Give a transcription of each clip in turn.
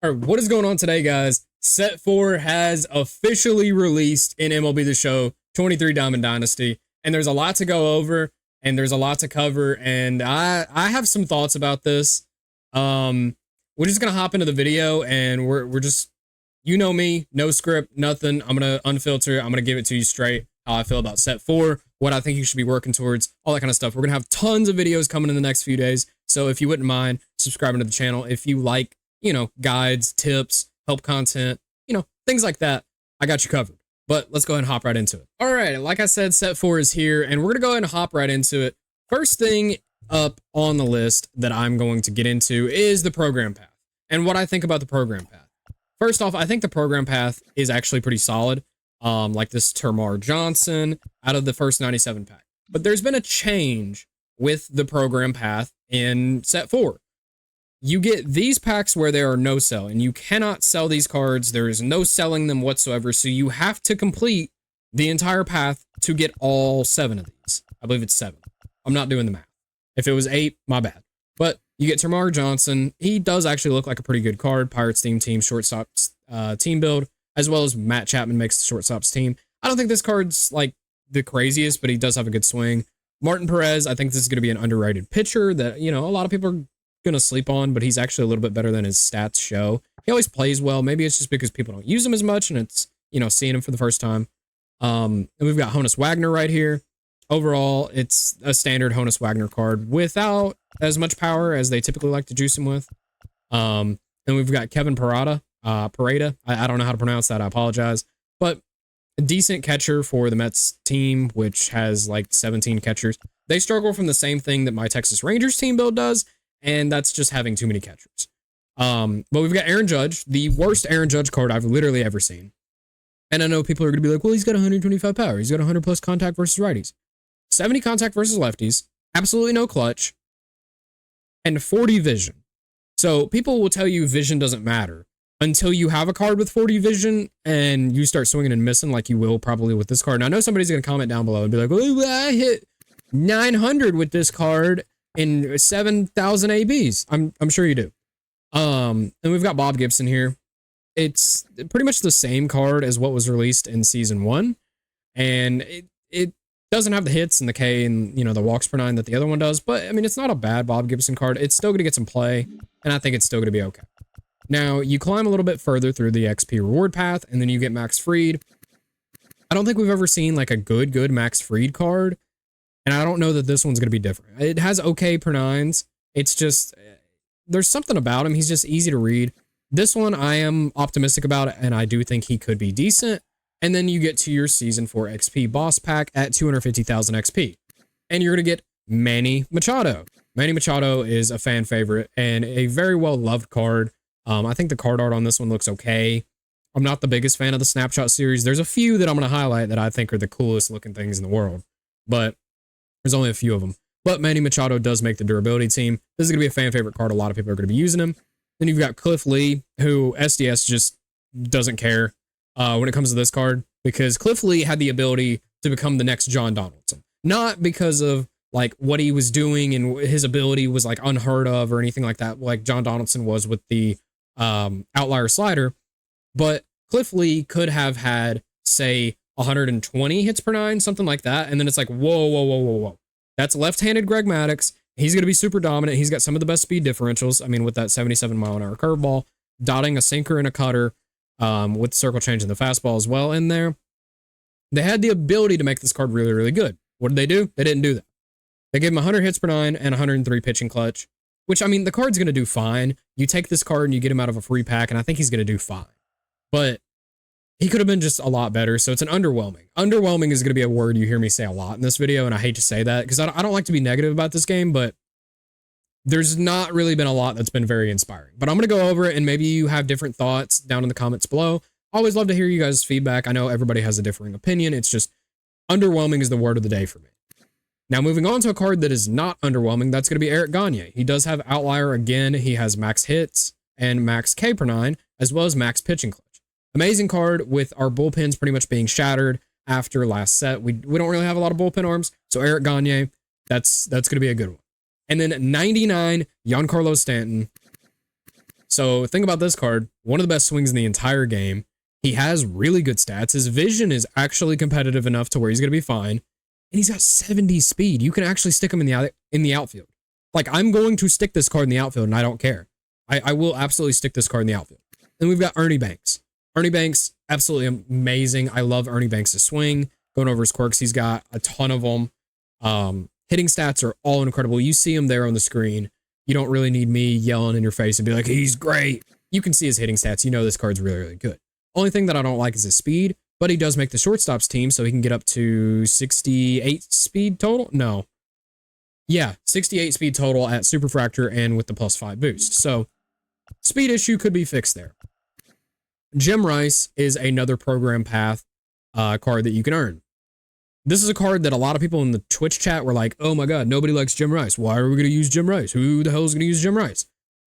All right, what is going on today, guys? Set 4 has officially released in MLB The Show 23 Diamond Dynasty, and there's a lot to go over, and there's a lot to cover, and I have some thoughts about this. We're just gonna hop into the video, and we're just, you know me, no script, nothing. I'm gonna unfilter it. I'm gonna give it to you straight how I feel about Set 4, what I think you should be working towards, all that kind of stuff. We're gonna have tons of videos coming in the next few days, so if you wouldn't mind subscribing to the channel, if you like, guides, tips, help content, things like that, I got you covered. But let's go ahead and hop right into it. All right, like I said, Set 4 is here, and we're going to go ahead and hop right into it. First thing up on the list that I'm going to get into is the program path and what I think about the program path. First off, I think the program path is actually pretty solid, like this Termar Johnson out of the first 97 pack. But there's been a change with the program path in Set 4. You get these packs where there are no sell, and you cannot sell these cards. There is no selling them whatsoever, so you have to complete the entire path to get all 7 of these. I believe it's 7. I'm not doing the math. If it was 8, my bad. But you get Termar Johnson. He does actually look like a pretty good card. Pirates team shortstop team build, as well as Matt Chapman makes the shortstops team. I don't think this card's like the craziest, but he does have a good swing. Martin Perez, I think this is going to be an underrated pitcher that, a lot of people are going to sleep on, but he's actually a little bit better than his stats show. He always plays well. Maybe it's just because people don't use him as much, and it's, seeing him for the first time. And we've got Honus Wagner right here. Overall, it's a standard Honus Wagner card without as much power as they typically like to juice him with. And we've got Kevin Parada. I don't know how to pronounce that. I apologize. But a decent catcher for the Mets team, which has like 17 catchers. They struggle from the same thing that my Texas Rangers team build does, and that's just having too many catchers. But we've got Aaron Judge, the worst Aaron Judge card I've literally ever seen. And I know people are going to be like, well, he's got 125 power. He's got 100 plus contact versus righties. 70 contact versus lefties. Absolutely no clutch. And 40 vision. So people will tell you vision doesn't matter until you have a card with 40 vision and you start swinging and missing like you will probably with this card. And I know somebody's going to comment down below and be like, well, I hit 900 with this card in 7,000 ABs. I'm sure you do. And we've got Bob Gibson here. It's pretty much the same card as what was released in season 1. And it doesn't have the hits and the K and, the walks per 9 that the other one does. But, I mean, it's not a bad Bob Gibson card. It's still going to get some play, and I think it's still going to be okay. Now, you climb a little bit further through the XP reward path, and then you get Max Fried. I don't think we've ever seen, like, a good Max Fried card. And I don't know that this one's going to be different. It has okay per 9s. It's just, there's something about him. He's just easy to read. This one, I am optimistic about it, and I do think he could be decent. And then you get to your Season 4 XP boss pack at 250,000 XP. And you're going to get Manny Machado. Manny Machado is a fan favorite and a very well-loved card. I think the card art on this one looks okay. I'm not the biggest fan of the Snapshot series. There's a few that I'm going to highlight that I think are the coolest looking things in the world. But there's only a few of them. But Manny Machado does make the durability team. This is going to be a fan favorite card. A lot of people are going to be using him. Then you've got Cliff Lee, who SDS just doesn't care when it comes to this card, because Cliff Lee had the ability to become the next John Donaldson. Not because of like what he was doing and his ability was like unheard of or anything like that, like John Donaldson was with the outlier slider. But Cliff Lee could have had, say, 120 hits per 9, something like that. And then it's like, whoa. That's left-handed Greg Maddux. He's going to be super dominant. He's got some of the best speed differentials. I mean, with that 77-mile-an-hour curveball, dotting a sinker and a cutter, with circle change in the fastball as well in there. They had the ability to make this card really, really good. What did they do? They didn't do that. They gave him 100 hits per 9 and 103 pitching clutch, which, I mean, the card's going to do fine. You take this card and you get him out of a free pack, and I think he's going to do fine. But he could have been just a lot better, so it's an underwhelming. Underwhelming is going to be a word you hear me say a lot in this video, and I hate to say that because I don't like to be negative about this game, but there's not really been a lot that's been very inspiring. But I'm going to go over it, and maybe you have different thoughts down in the comments below. I always love to hear you guys' feedback. I know everybody has a differing opinion. It's just underwhelming is the word of the day for me. Now, moving on to a card that is not underwhelming, that's going to be Eric Gagne. He does have Outlier again. He has max hits and max K per 9, as well as max pitching clutch. Amazing card with our bullpens pretty much being shattered after last set. We don't really have a lot of bullpen arms, so Eric Gagne, that's going to be a good one. And then 99, Giancarlo Stanton. So think about this card. One of the best swings in the entire game. He has really good stats. His vision is actually competitive enough to where he's going to be fine. And he's got 70 speed. You can actually stick him in the outfield. Like, I'm going to stick this card in the outfield, and I don't care. I will absolutely stick this card in the outfield. Then we've got Ernie Banks. Ernie Banks, absolutely amazing. I love Ernie Banks' swing. Going over his quirks, he's got a ton of them. Hitting stats are all incredible. You see him there on the screen. You don't really need me yelling in your face and be like, he's great. You can see his hitting stats. You know this card's really, really good. Only thing that I don't like is his speed, but he does make the shortstops team, so he can get up to 68 speed total. No. Yeah, 68 speed total at Superfractor and with the +5 boost. So speed issue could be fixed there. Jim Rice is another program path card that you can earn. This is a card that a lot of people in the Twitch chat were like, oh my God, nobody likes Jim Rice. Why are we going to use Jim Rice? Who the hell is going to use Jim Rice?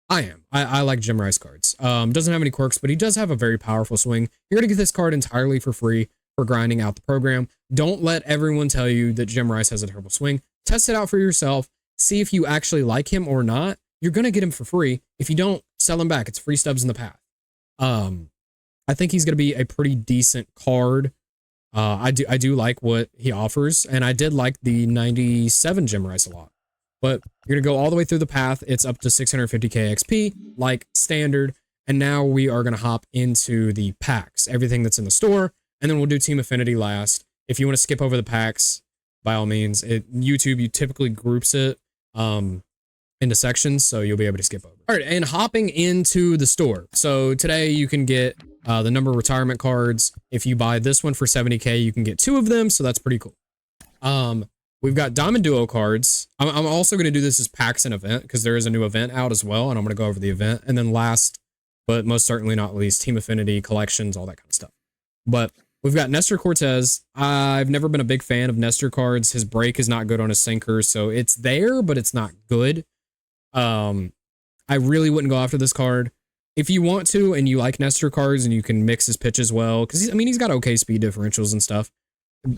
I am. I like Jim Rice cards. Doesn't have any quirks, but he does have a very powerful swing. You're going to get this card entirely for free for grinding out the program. Don't let everyone tell you that Jim Rice has a terrible swing. Test it out for yourself. See if you actually like him or not. You're going to get him for free. If you don't, sell him back. It's free stubs in the path. I think he's going to be a pretty decent card. I do like what he offers, and I did like the 97 Jim Rice a lot. But you're going to go all the way through the path. It's up to 650k XP, like standard. And now we are going to hop into the packs, everything that's in the store. And then we'll do Team Affinity last. If you want to skip over the packs, by all means. YouTube, you typically groups it into sections, so you'll be able to skip over. All right, and hopping into the store. So today you can get the number of retirement cards. If you buy this one for 70k, you can get 2 of them, so that's pretty cool. We've got Diamond Duo cards. I'm also going to do this as packs and event because there is a new event out as well, and I'm going to go over the event. And then last, but most certainly not least, Team Affinity, collections, all that kind of stuff. But we've got Nestor Cortez. I've never been a big fan of Nestor cards. His break is not good on his sinker, so it's there, but it's not good. I really wouldn't go after this card. If you want to and you like Nestor cards and you can mix his pitches well, because he's got okay speed differentials and stuff,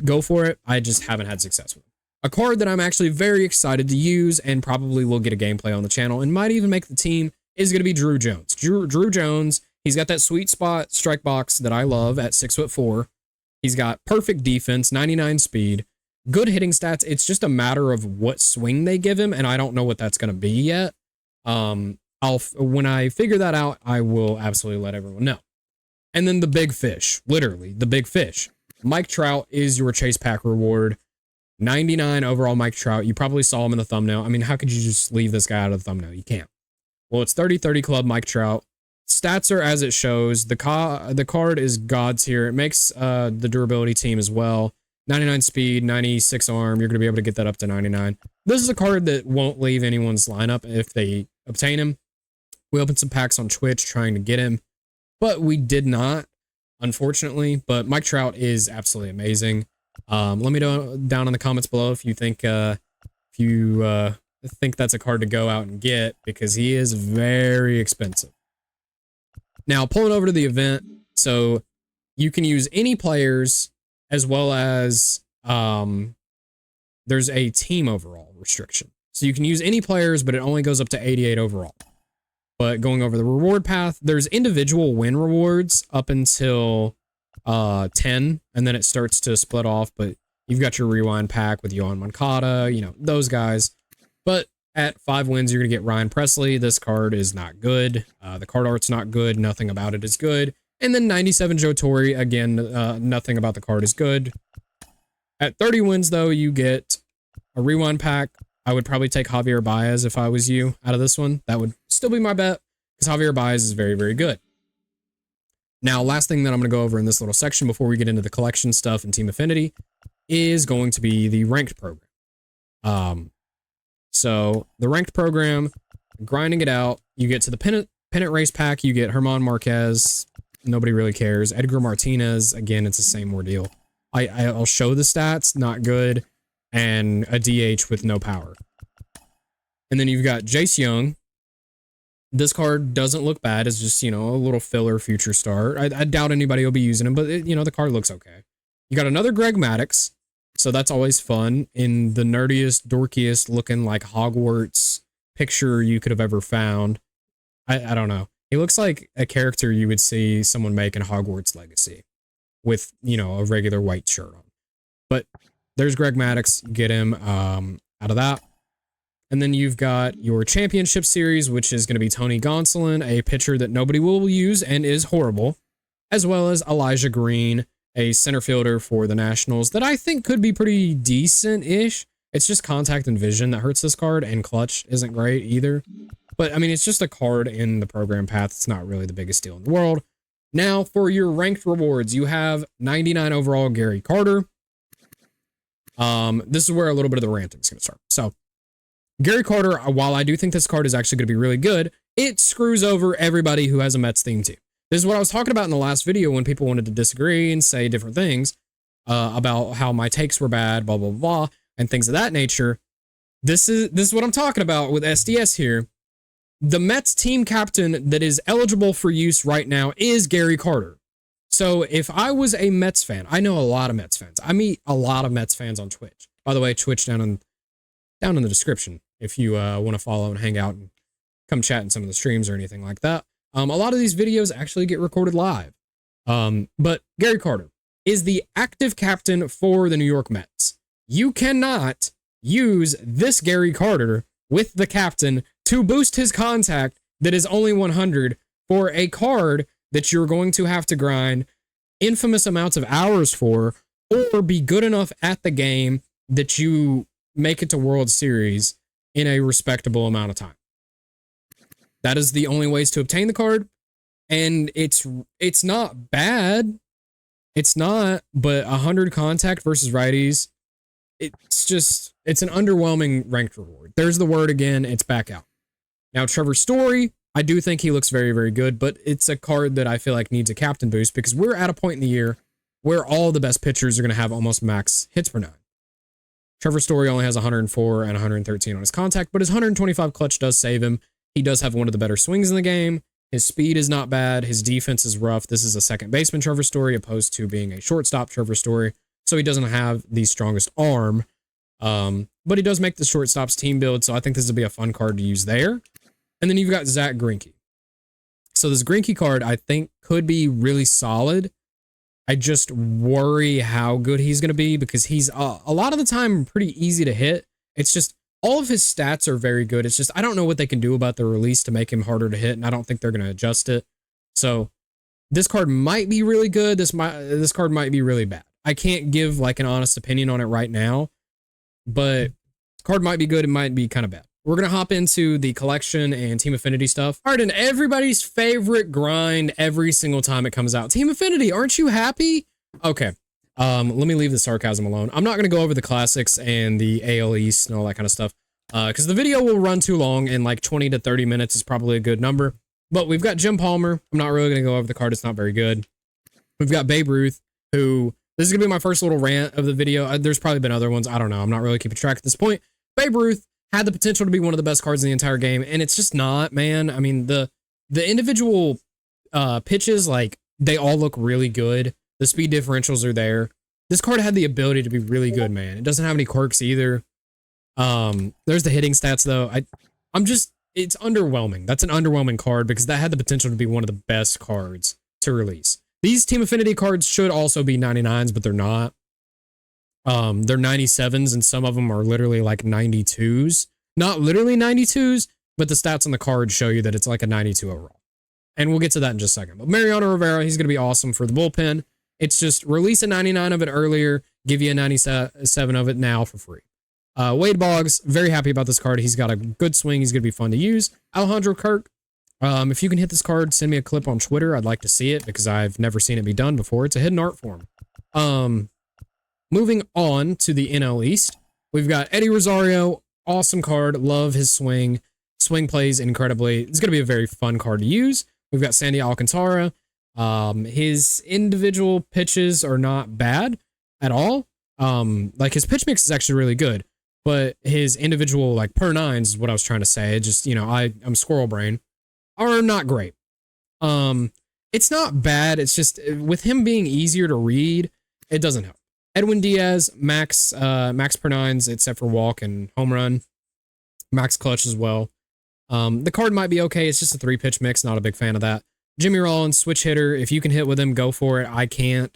go for it. I just haven't had success with it. A card that I'm actually very excited to use and probably will get a gameplay on the channel and might even make the team is going to be Drew Jones. Drew Jones, he's got that sweet spot strike box that I love at 6'4". He's got perfect defense, 99 speed, good hitting stats. It's just a matter of what swing they give him, and I don't know what that's going to be yet. When I figure that out, I will absolutely let everyone know. And then the big fish, literally the big fish. Mike Trout is your chase pack reward. 99 overall Mike Trout. You probably saw him in the thumbnail. I mean, how could you just leave this guy out of the thumbnail? You can't. Well, it's 30-30 club Mike Trout. Stats are as it shows. The card is God's here. It makes the durability team as well. 99 speed, 96 arm. You're going to be able to get that up to 99. This is a card that won't leave anyone's lineup if they obtain him. We opened some packs on Twitch trying to get him, but we did not, unfortunately. But Mike Trout is absolutely amazing. Let me know down in the comments below if you think that's a card to go out and get, because he is very expensive. Now, pulling over to the event, so you can use any players as well as there's a team overall restriction. So you can use any players, but it only goes up to 88 overall. But going over the reward path, there's individual win rewards up until 10, and then it starts to split off. But you've got your rewind pack with Yohan Moncada, you know, those guys. But at 5 wins, you're going to get Ryan Presley. This card is not good. The card art's not good. Nothing about it is good. And then 97 Joe Torre. Again, nothing about the card is good. At 30 wins, though, you get a rewind pack. I would probably take Javier Baez if I was you out of this one. That would still be my bet, because Javier Baez is very, very good. Now, last thing that I'm going to go over in this little section before we get into the collection stuff and Team Affinity is going to be the ranked program. So the ranked program, grinding it out, you get to the pennant race pack, you get Herman Marquez. Nobody really cares. Edgar Martinez, again, it's the same ordeal. I'll show the stats, not good, and a DH with no power. And then you've got Jace Young. This card doesn't look bad. It's just, you know, a little filler future star. I doubt anybody will be using him, but, you know, the card looks okay. You got another Greg Maddux, so that's always fun in the nerdiest, dorkiest looking like Hogwarts picture you could have ever found. I don't know. He looks like a character you would see someone make in Hogwarts Legacy with, you know, a regular white shirt on. But there's Greg Maddux. Get him out of that. And then you've got your championship series, which is going to be Tony Gonsolin, a pitcher that nobody will use and is horrible, as well as Elijah Green, a center fielder for the Nationals that I think could be pretty decent-ish. It's just contact and vision that hurts this card, and clutch isn't great either. But, I mean, it's just a card in the program path. It's not really the biggest deal in the world. Now, for your ranked rewards, you have 99 overall Gary Carter. This is where a little bit of the ranting is going to start. So, Gary Carter, while I do think this card is actually going to be really good, it screws over everybody who has a Mets theme team. This is what I was talking about in the last video when people wanted to disagree and say different things about how my takes were bad, blah, blah, blah, and things of that nature. This is what I'm talking about with SDS here. The Mets team captain that is eligible for use right now is Gary Carter. So if I was a Mets fan, I know a lot of Mets fans. I meet a lot of Mets fans on Twitch. By the way, Twitch down in the description if you want to follow and hang out and come chat in some of the streams or anything like that. A lot of these videos actually get recorded live. But Gary Carter is the active captain for the New York Mets. You cannot use this Gary Carter with the captain to boost his contact that is only 100 for a card that you're going to have to grind infamous amounts of hours for, or be good enough at the game that you make it to World Series in a respectable amount of time. That is the only ways to obtain the card, and it's not bad. It's not, but 100 contact versus righties, it's an underwhelming ranked reward. There's the word again, it's back out. Now, Trevor Story, I do think he looks very, very good, but it's a card that I feel like needs a captain boost because we're at a point in the year where all the best pitchers are going to have almost max hits per 9. Trevor Story only has 104 and 113 on his contact, but his 125 clutch does save him. He does have one of the better swings in the game. His speed is not bad. His defense is rough. This is a second baseman Trevor Story opposed to being a shortstop Trevor Story. So he doesn't have the strongest arm. But he does make the shortstop's team build. So I think this would be a fun card to use there. And then you've got Zach Greinke. So this Greinke card I think could be really solid. I just worry how good he's going to be because he's a lot of the time pretty easy to hit. It's just all of his stats are very good. It's just I don't know what they can do about the release to make him harder to hit, and I don't think they're going to adjust it. So this card might be really good. This card might be really bad. I can't give like an honest opinion on it right now, but card might be good. It might be kind of bad. We're going to hop into the collection and Team Affinity stuff. All right, and everybody's favorite grind every single time it comes out. Team Affinity, aren't you happy? Okay, let me leave the sarcasm alone. I'm not going to go over the classics and the AL East and all that kind of stuff because the video will run too long, and like 20 to 30 minutes is probably a good number. But we've got Jim Palmer. I'm not really going to go over the card. It's not very good. We've got Babe Ruth, who this is going to be my first little rant of the video. There's probably been other ones. I don't know. I'm not really keeping track at this point. Babe Ruth had the potential to be one of the best cards in the entire game, and it's just not, man. I mean, the individual pitches, like, they all look really good. The speed differentials are there. This card had the ability to be really good, man. It doesn't have any quirks either. There's the hitting stats, though. It's underwhelming. That's an underwhelming card because that had the potential to be one of the best cards to release. These Team Affinity cards should also be 99s, but they're not. They're 97s, and some of them are literally like 92s. Not literally 92s, but the stats on the card show you that it's like a 92 overall. And we'll get to that in just a second. But Mariano Rivera, he's going to be awesome for the bullpen. It's just release a 99 of it earlier, give you a 97 of it now for free. Wade Boggs, very happy about this card. He's got a good swing. He's going to be fun to use. Alejandro Kirk, if you can hit this card, send me a clip on Twitter. I'd like to see it because I've never seen it be done before. It's a hidden art form. Moving on to the NL East, we've got Eddie Rosario. Awesome card. Love his swing. Swing plays incredibly. It's going to be a very fun card to use. We've got Sandy Alcantara. His individual pitches are not bad at all. Like his pitch mix is actually really good, but his individual like per nines is what I was trying to say. It just, you know, I'm squirrel brain, are not great. It's not bad. It's just with him being easier to read, it doesn't help. Edwin Diaz, max per nines, except for walk and home run. Max clutch as well. The card might be okay. It's just a 3-pitch mix. Not a big fan of that. Jimmy Rollins, switch hitter. If you can hit with him, go for it. I can't.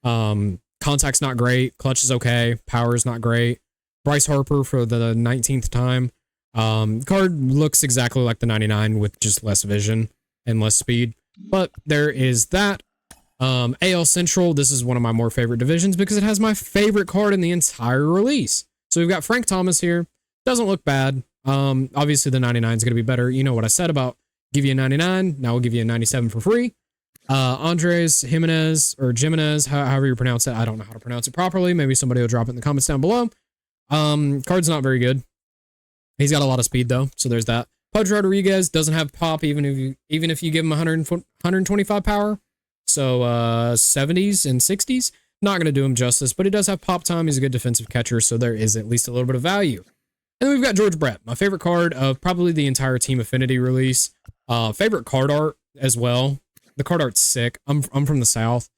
Contact's not great. Clutch is okay. Power is not great. Bryce Harper for the 19th time. Card looks exactly like the 99 with just less vision and less speed. But there is that. AL Central, this is one of my more favorite divisions because it has my favorite card in the entire release. So we've got Frank Thomas here. Doesn't look bad. Obviously the 99 is going to be better. You know what I said about give you a 99. Now we'll give you a 97 for free. Andres Jimenez or Jimenez, however you pronounce it. I don't know how to pronounce it properly. Maybe somebody will drop it in the comments down below. Card's not very good. He's got a lot of speed though, so there's that. Pudge Rodriguez doesn't have pop even if you give him 125 power. So 70s and 60s, not going to do him justice, but he does have pop time. He's a good defensive catcher, so there is at least a little bit of value. And then we've got George Brett, my favorite card of probably the entire Team Affinity release. Favorite card art as well. The card art's sick. I'm from the South.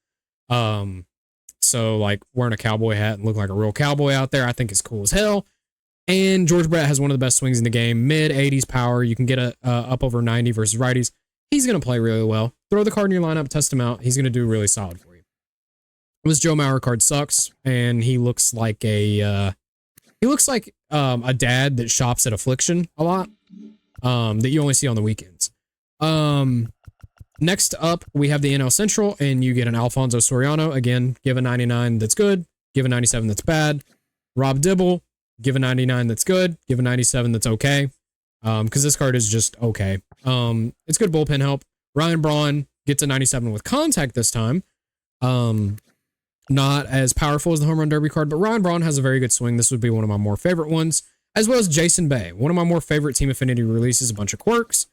So like wearing a cowboy hat and looking like a real cowboy out there, I think is cool as hell. And George Brett has one of the best swings in the game. Mid 80s power. You can get a up over 90 versus righties. He's going to play really well. Throw the card in your lineup, test him out. He's going to do really solid for you. This Joe Mauer card sucks, and he looks like a dad that shops at Affliction a lot. That you only see on the weekends. Next up, we have the NL Central, and you get an Alfonso Soriano. Again, give a 99 that's good, give a 97 that's bad. Rob Dibble, give a 99 that's good, give a 97 that's okay. Because this card is just okay. It's good bullpen help. Ryan Braun gets a 97 with contact this time. Not as powerful as the Home Run Derby card, but Ryan Braun has a very good swing. This would be one of my more favorite ones, as well as Jason Bay. One of my more favorite Team Affinity releases, a bunch of quirks.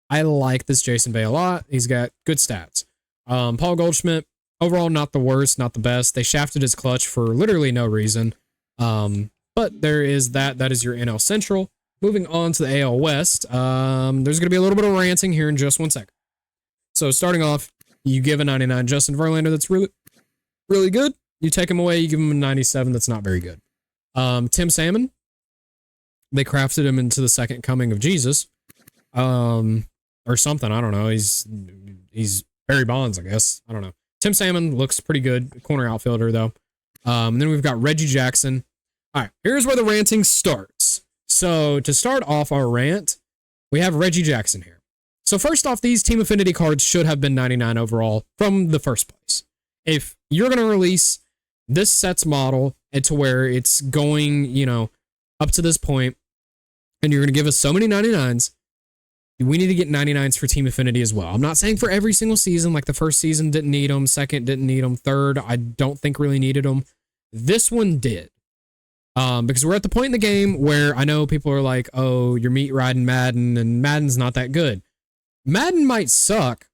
I like this Jason Bay a lot. He's got good stats. Paul Goldschmidt, overall not the worst, not the best. They shafted his clutch for literally no reason. But there is that. That is your NL Central. Moving on to the AL West, there's going to be a little bit of ranting here in just 1 second. So starting off, you give a 99 Justin Verlander that's really, really good. You take him away, you give him a 97 that's not very good. Tim Salmon, they crafted him into the second coming of Jesus. Or something, I don't know. He's Barry Bonds, I guess. I don't know. Tim Salmon looks pretty good. Corner outfielder, though. And then we've got Reggie Jackson. All right, here's where the ranting starts. So to start off our rant, we have Reggie Jackson here. So first off, these Team Affinity cards should have been 99 overall from the first place. If you're going to release this set's model to where it's going, you know, up to this point, and you're going to give us so many 99s, we need to get 99s for Team Affinity as well. I'm not saying for every single season, like the first season didn't need them, second didn't need them, third I don't think really needed them. This one did. Because we're at the point in the game where I know people are like, oh, you're meat riding Madden, and Madden's not that good. Madden might suck,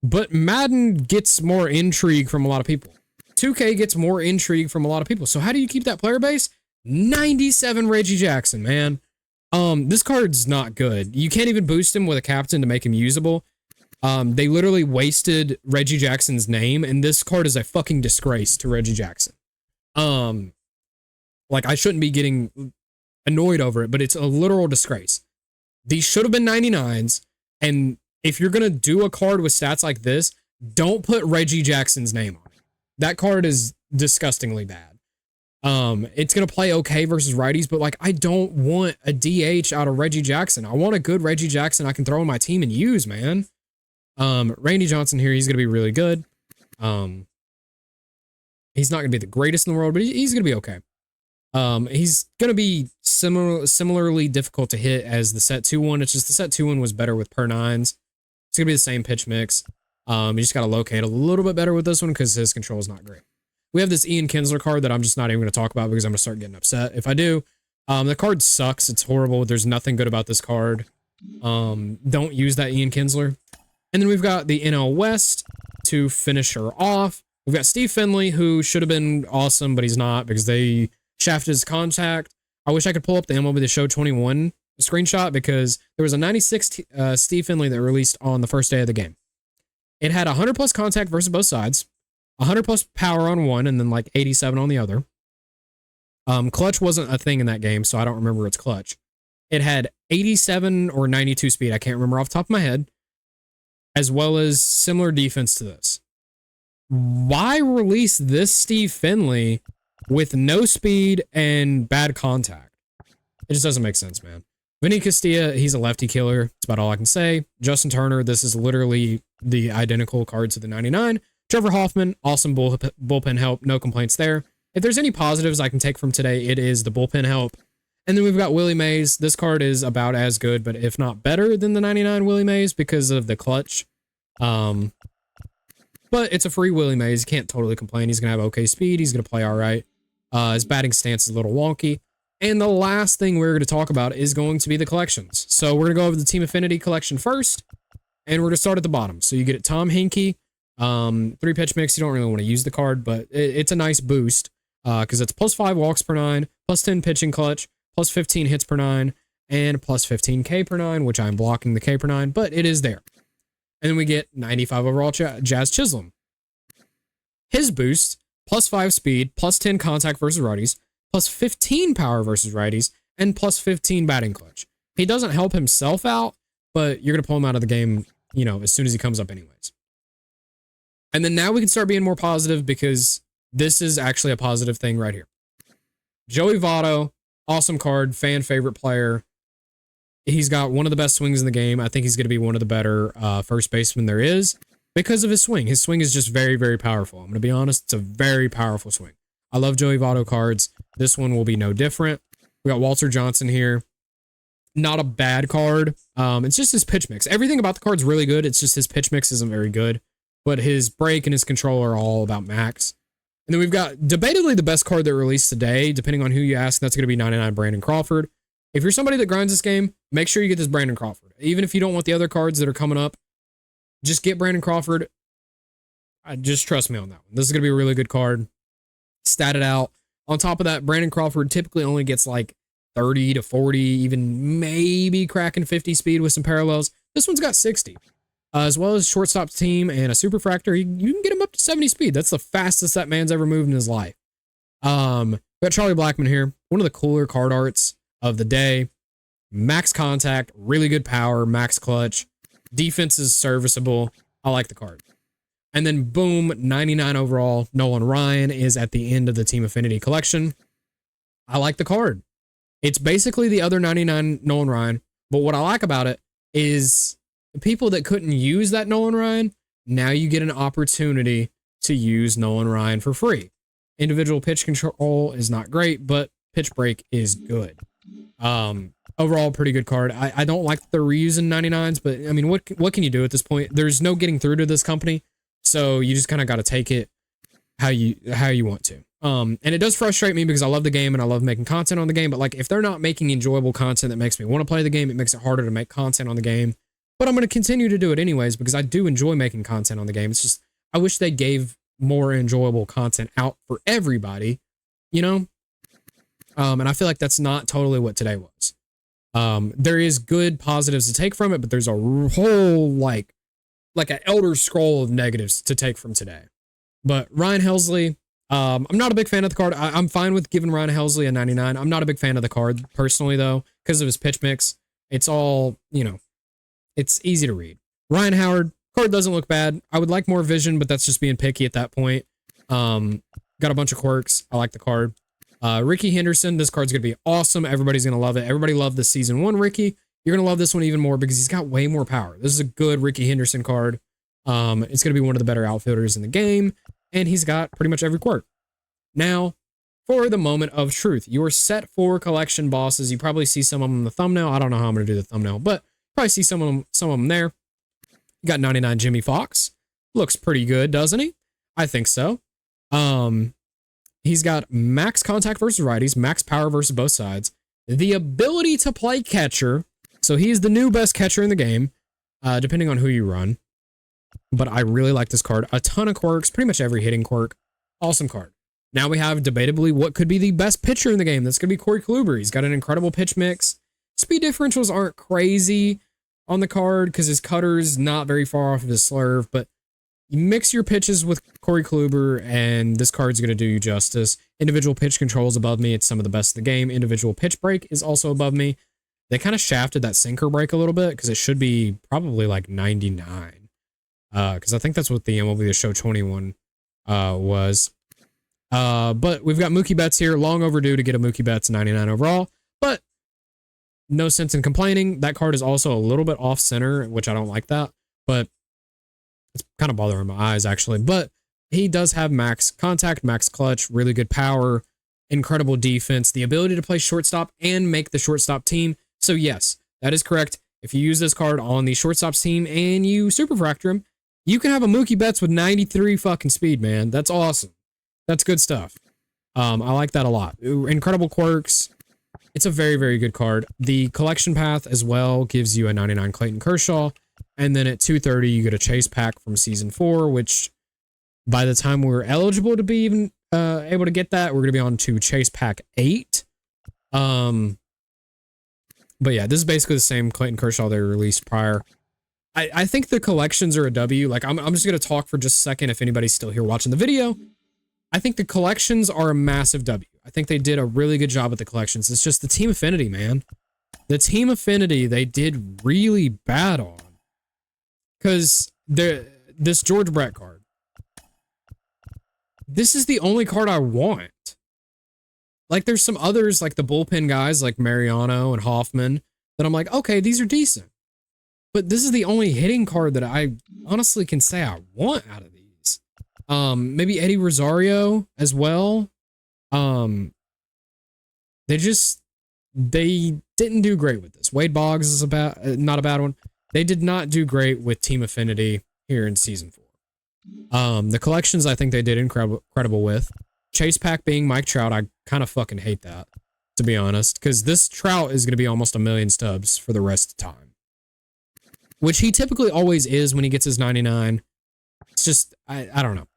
but Madden gets more intrigue from a lot of people. 2K gets more intrigue from a lot of people. So how do you keep that player base? 97 Reggie Jackson, man. This card's not good. You can't even boost him with a captain to make him usable. They literally wasted Reggie Jackson's name, and this card is a fucking disgrace to Reggie Jackson. Like, I shouldn't be getting annoyed over it, but it's a literal disgrace. These should have been 99s, and if you're going to do a card with stats like this, don't put Reggie Jackson's name on it. That card is disgustingly bad. It's going to play okay versus righties, but, like, I don't want a DH out of Reggie Jackson. I want a good Reggie Jackson I can throw in my team and use, man. Randy Johnson here, he's going to be really good. He's not going to be the greatest in the world, but he's going to be okay. He's going to be similarly difficult to hit as the set 2-1. It's just the set 2-1 was better with per 9s. It's going to be the same pitch mix. You just got to locate a little bit better with this one because his control is not great. We have this Ian Kinsler card that I'm just not even going to talk about because I'm going to start getting upset if I do. The card sucks. It's horrible. There's nothing good about this card. Don't use that Ian Kinsler. And then we've got the NL West to finish her off. We've got Steve Finley, who should have been awesome, but he's not because they shafted his contact. I wish I could pull up the MLB The Show 21 screenshot because there was a 96 Steve Finley that released on the first day of the game. It had 100 plus contact versus both sides, 100 plus power on one, and then like 87 on the other. Clutch wasn't a thing in that game, so I don't remember its clutch. It had 87 or 92 speed. I can't remember off the top of my head, as well as similar defense to this. Why release this Steve Finley with no speed and bad contact? It just doesn't make sense, man. Vinny Castilla, he's a lefty killer. That's about all I can say. Justin Turner, this is literally the identical card to the 99. Trevor Hoffman, awesome bullpen help. No complaints there. If there's any positives I can take from today, it is the bullpen help. And then we've got Willie Mays. This card is about as good, but if not better than the 99 Willie Mays because of the clutch. But it's a free Willie Mays. You can't totally complain. He's going to have okay speed. He's going to play all right. His batting stance is a little wonky. And the last thing we're going to talk about is going to be the collections. So we're going to go over the Team Affinity collection first, and we're going to start at the bottom. So you get Tom Hinkie, 3-pitch mix. You don't really want to use the card, but it's a nice boost because it's plus 5 walks per 9, plus 10 pitching clutch, plus 15 hits per 9, and plus 15 K per 9, which I'm blocking the K per 9, but it is there. And then we get 95 overall Jazz Chisholm. His boost, plus 5 speed, plus 10 contact versus righties, plus 15 power versus righties, and plus 15 batting clutch. He doesn't help himself out, but you're going to pull him out of the game, as soon as he comes up anyways. And then now we can start being more positive because this is actually a positive thing right here. Joey Votto, awesome card, fan favorite player. He's got one of the best swings in the game. I think he's going to be one of the better first basemen there is because of his swing. His swing is just very, very powerful. I'm going to be honest. It's a very powerful swing. I love Joey Votto cards. This one will be no different. We got Walter Johnson here. Not a bad card. It's just his pitch mix. Everything about the card's really good. It's just his pitch mix isn't very good. But his break and his control are all about max. And then we've got debatably the best card that released today, depending on who you ask. That's going to be 99 Brandon Crawford. If you're somebody that grinds this game, make sure you get this Brandon Crawford. Even if you don't want the other cards that are coming up, just get Brandon Crawford. Just trust me on that one. This is going to be a really good card. Statted out. On top of that, Brandon Crawford typically only gets like 30 to 40, even maybe cracking 50 speed with some parallels. This one's got 60. As well as shortstop team and a superfractor, you can get him up to 70 speed. That's the fastest that man's ever moved in his life. We got Charlie Blackmon here. One of the cooler card arts of the day. Max contact, really good power, max clutch. Defense is serviceable. I like the card. And then boom, 99 overall. Nolan Ryan is at the end of the Team Affinity collection. I like the card. It's basically the other 99 Nolan Ryan. But what I like about it is the people that couldn't use that Nolan Ryan, now you get an opportunity to use Nolan Ryan for free. Individual pitch control is not great, but pitch break is good. Overall, pretty good card. I don't like that they're reusing 99s, but I mean, what can you do at this point? There's no getting through to this company. So you just kind of got to take it how you want to. And it does frustrate me because I love the game and I love making content on the game. But like, if they're not making enjoyable content that makes me want to play the game, it makes it harder to make content on the game. But I'm going to continue to do it anyways because I do enjoy making content on the game. It's just, I wish they gave more enjoyable content out for everybody, And I feel like that's not totally what today was. There is good positives to take from it, but there's a whole like an Elder Scroll of negatives to take from today. But Ryan Helsley, I'm not a big fan of the card. I'm fine with giving Ryan Helsley a 99. I'm not a big fan of the card personally, though, because of his pitch mix. It's all, it's easy to read. Ryan Howard, card doesn't look bad. I would like more vision, but that's just being picky at that point. Got a bunch of quirks. I like the card. Ricky Henderson, this card's going to be awesome. Everybody's going to love it. Everybody loved the season 1 Ricky. You're going to love this one even more because he's got way more power. This is a good Ricky Henderson card. It's going to be one of the better outfielders in the game, and he's got pretty much every quirk. Now, for the moment of truth, you are set for collection bosses. You probably see some of them in the thumbnail. I don't know how I'm going to do the thumbnail, but probably see some of them there. You got 99 Jimmy Fox. Looks pretty good, doesn't he? I think so. He's got max contact versus righties, max power versus both sides, the ability to play catcher. So he's the new best catcher in the game, depending on who you run. But I really like this card. A ton of quirks, pretty much every hitting quirk. Awesome card. Now we have debatably what could be the best pitcher in the game. That's going to be Corey Kluber. He's got an incredible pitch mix. Speed differentials aren't crazy on the card because his cutter's not very far off of his slurve, but you mix your pitches with Corey Kluber, and this card's going to do you justice. Individual pitch control is above me. It's some of the best in the game. Individual pitch break is also above me. they kind of shafted that sinker break a little bit because it should be probably like 99. Because I think that's what the MLB The Show 21 was. But we've got Mookie Betts here. Long overdue to get a Mookie Betts 99 overall. But no sense in complaining. That card is also a little bit off center, which I don't like that. But it's kind of bothering my eyes, actually. But he does have max contact, max clutch, really good power, incredible defense, the ability to play shortstop and make the shortstop team. So yes, that is correct. If you use this card on the shortstops team and you superfractor him, you can have a Mookie Betts with 93 fucking speed, man. That's awesome. That's good stuff. I like that a lot. Incredible quirks. It's a very, very good card. The collection path as well gives you a 99 Clayton Kershaw. And then at 230, you get a chase pack from season 4, which by the time we're eligible to be even able to get that, we're going to be on to chase pack 8. But yeah, this is basically the same Clayton Kershaw they released prior. I think the collections are a W. Like, I'm just going to talk for just a second if anybody's still here watching the video. I think the collections are a massive W. I think they did a really good job with the collections. It's just the Team Affinity, man. The Team Affinity, they did really bad on. Because this George Brett card, this is the only card I want. Like, there's some others, like the bullpen guys, like Mariano and Hoffman, that I'm like, okay, these are decent. But this is the only hitting card that I honestly can say I want out of these. Maybe Eddie Rosario as well. They didn't do great with this. Wade Boggs is not a bad one. They did not do great with Team Affinity here in season 4. The collections I think they did incredible with. Chase pack being Mike Trout, I kind of fucking hate that, to be honest, because this Trout is going to be almost 1 million stubs for the rest of the time. Which he typically always is when he gets his 99. It's just, I don't know.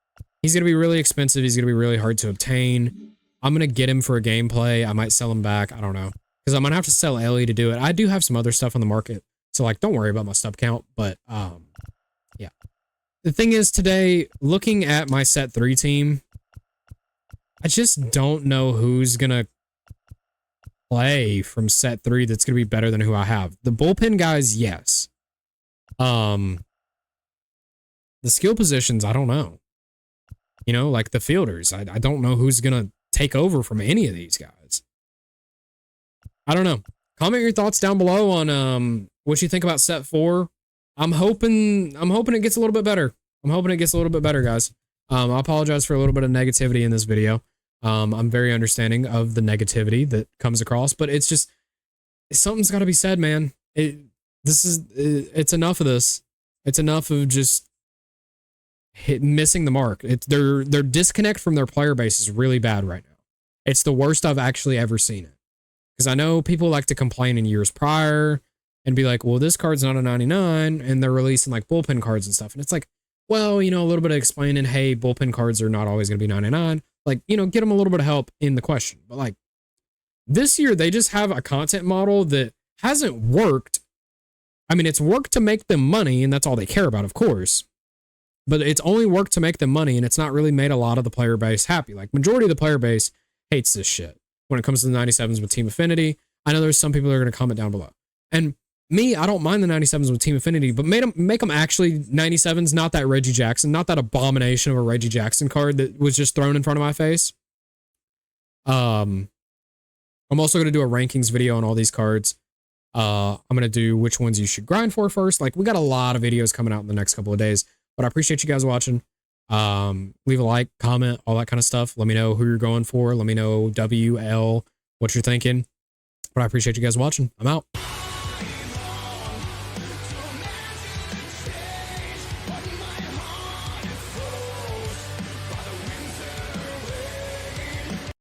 He's going to be really expensive. He's going to be really hard to obtain. I'm going to get him for a gameplay. I might sell him back. I don't know. Because I'm going to have to sell Ellie to do it. I do have some other stuff on the market. So, like, don't worry about my stub count. But, yeah. The thing is, today, looking at my set 3 team, I just don't know who's going to play from set 3 that's going to be better than who I have. The bullpen guys, yes. The skill positions, I don't know. You know, like the fielders, I don't know who's going to take over from any of these guys. I don't know. Comment your thoughts down below on what you think about set 4. I'm hoping it gets a little bit better. I'm hoping it gets a little bit better, guys. I apologize for a little bit of negativity in this video. I'm very understanding of the negativity that comes across, but it's just, something's got to be said, man. It's enough of this. It's enough of just missing the mark. Their disconnect from their player base is really bad right now. It's the worst I've actually ever seen it. Because I know people like to complain in years prior and be like, well, this card's not a 99, and they're releasing like bullpen cards and stuff. And it's like, well, you know, a little bit of explaining, hey, bullpen cards are not always going to be 99. Like, you know, get them a little bit of help in the question. But like, this year, they just have a content model that hasn't worked. I mean, it's worked to make them money, and that's all they care about, of course. But it's only worked to make them money, and it's not really made a lot of the player base happy. Like, majority of the player base hates this shit when it comes to the 97s with Team Affinity. I know there's some people that are going to comment down below. And me, I don't mind the 97s with Team Affinity, but make them actually 97s, not that Reggie Jackson, not that abomination of a Reggie Jackson card that was just thrown in front of my face. I'm also going to do a rankings video on all these cards. I'm going to do which ones you should grind for first. Like, we got a lot of videos coming out in the next couple of days, but I appreciate you guys watching. Leave a like, comment, all that kind of stuff. Let me know who you're going for. Let me know WL, what you're thinking. But I appreciate you guys watching. I'm out.